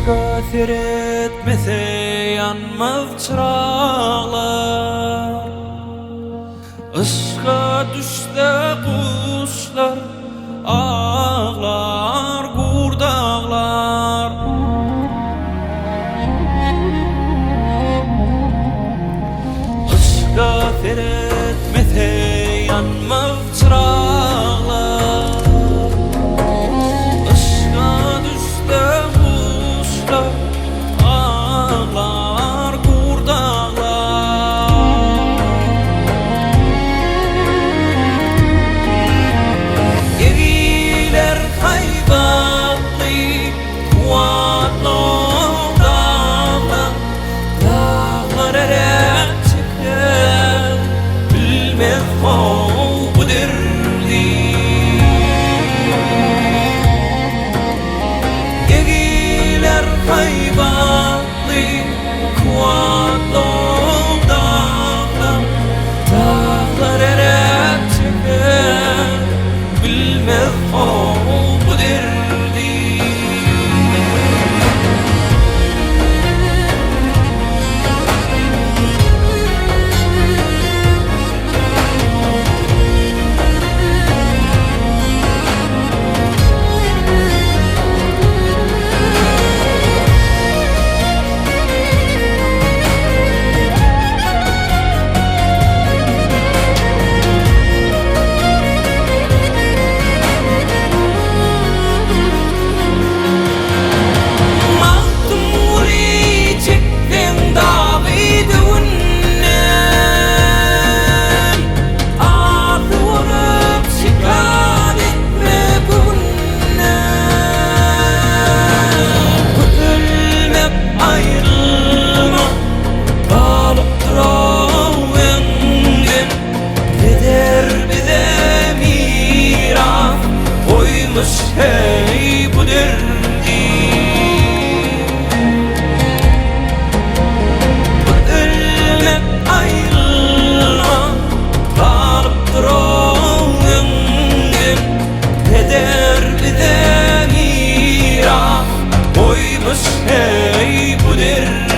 Götür etmese yanmaz çırağlar, Işığa düşse kuşlar ağlar, kurdağlar. Götür etmese yanmaz çırağlar, Işığa düşse kuşlar ağlar, kurdağlar. Eviler hayvanlı kuatlı dağlar, dağlar erek çıkar, bilmez bu derdi. Eviler hayvanlı kuatlı dağlar, dağlar erek çıkar, bilmez bu derdi. Hey bu derdi, ölmek ayrılma, kalıp durağın keder bize miras koymuş. Hey bu derdi.